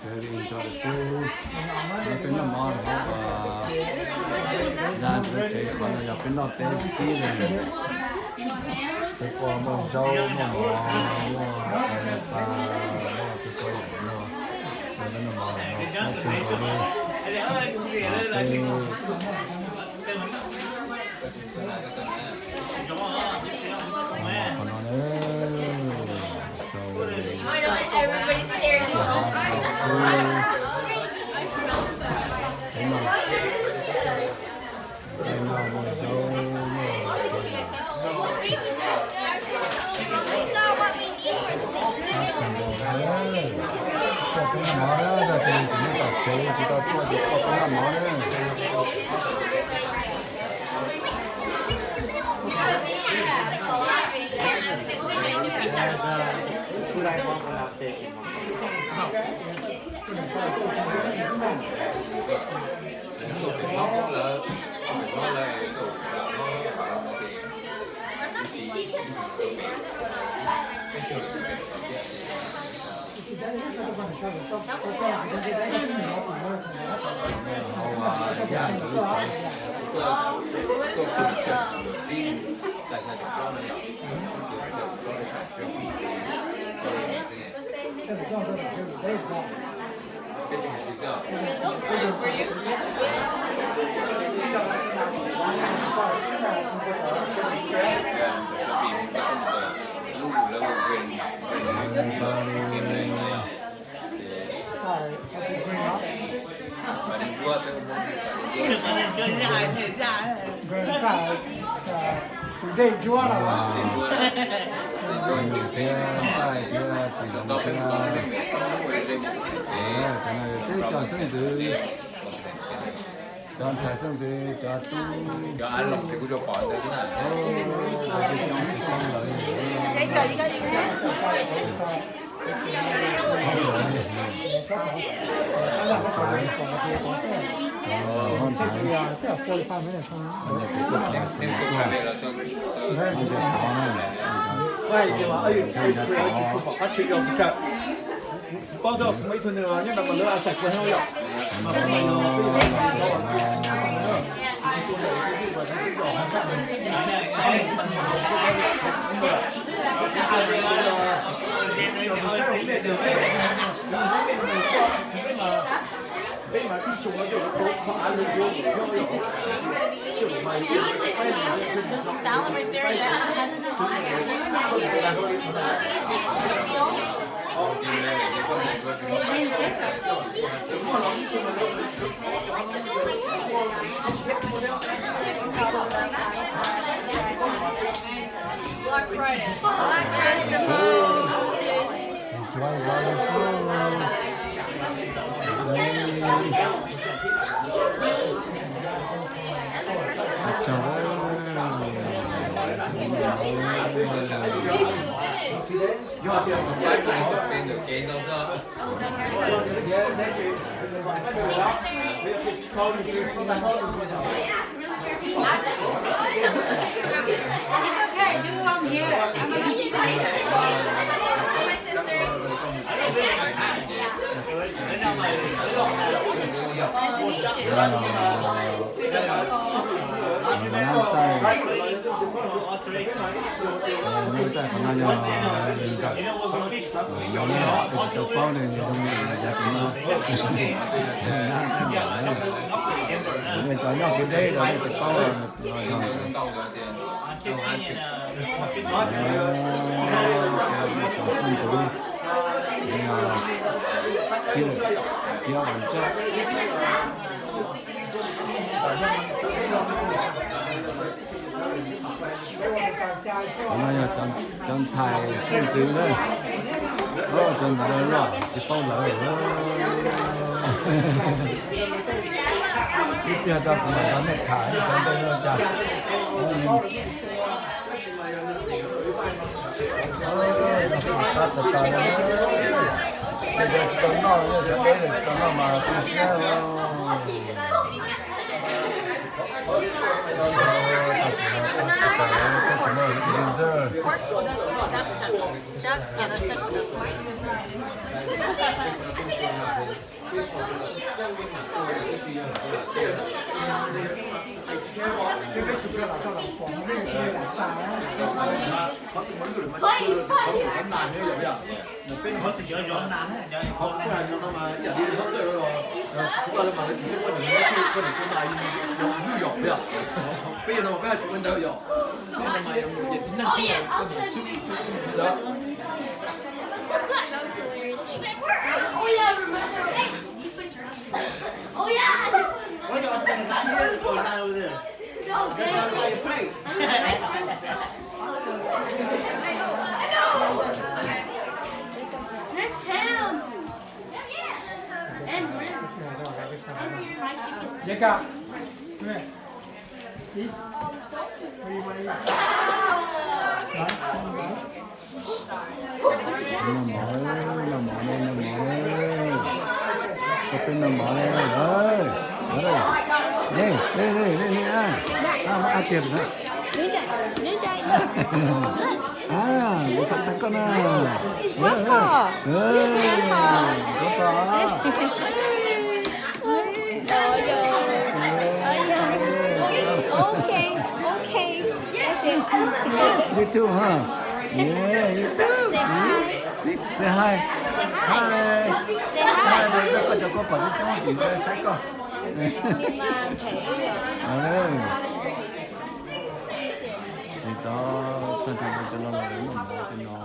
very enjoy the food. Nothing no more about that which is one of your pinot tasty and the form of show more and to show more. Nothing no more. Nothing Everybody's staring at the whole đây chúa là phía tại phía chỉ dùng cho cái này để cho sinh tử cho财生tử cho tu cho ăn lộc thì cũng cho còn đấy chứ vậy thì mà ấy phát triển được chợ bao giờ mấy thứ nữa nhưng mà còn nữa sạch với hơi bên mà đi xuống nó được họ ăn được vô There's a salad right there that has an Black Friday. Black Friday the most. It's okay, do it on here. I'm gonna be my sister.在可能要领着，有那个包的，你都人家可能，因为咱要不累了，就包了，比较稳重。我们要将菜顺走了，将那个肉就包了，一边在不还没开，咱这个家，他知道了，这个等到那个别人等到嘛，不行了。họ chỉ nhớ nhóm nán họ cũng là cho nó mà giờ đi nó chơi rồi chúng ta mà nó chỉ có những cái chuyện có những cái này nó như dọc vậy bây giờ nó cái chuyện bên đâu dọc cái này mà những chính năng đó Oh yeah, remember? Oh yeah. Why don't you go down over there? There's ham and ribs and fried chicken. Dạ cả. nó mỏi có tên nó mỏi đây ơi ở đây đây ăn tiền nữa Nước chai. 뭐 샀다거나 It's grandpa. She's grandpa. Okay. That's it. You too, huh? Yeah, you too. Say hi. Hi. Say hi. Đây có cho có thì sách con. Nhưng mà thể thì đó thân thân cho nó là nó cho nó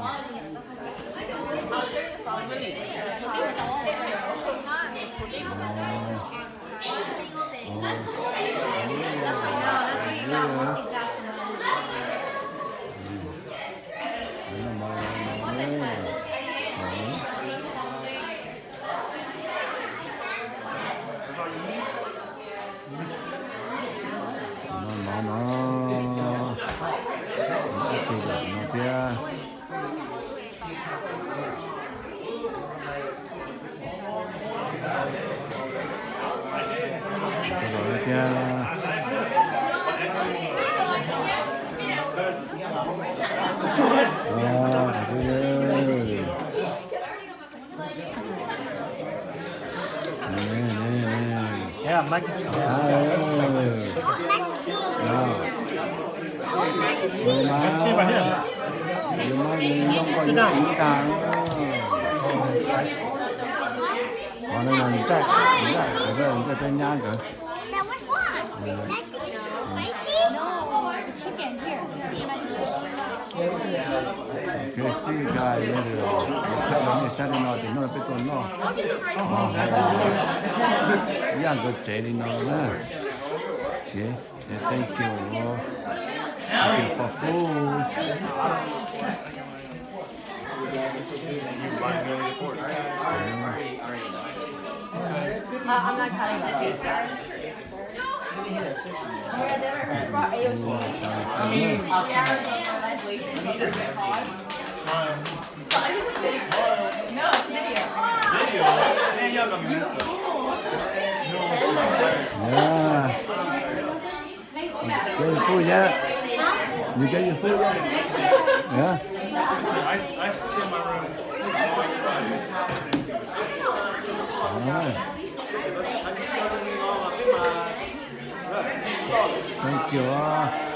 Yeah, Mike. Sit down. Còn đây là người ta tới nhà cơ. Now which one? That's spicy? No, chicken here. Cái xí gà này rồi, cái này sao đi nó thì nó bị tổn nó. I'll get the rice. Yeah, good jelly now, yeah. Thank you. Thank you for food. I'm not cutting this. Yeah. Get your food yet? You get your food yet? Yeah. I see my room. Alright. Thank you.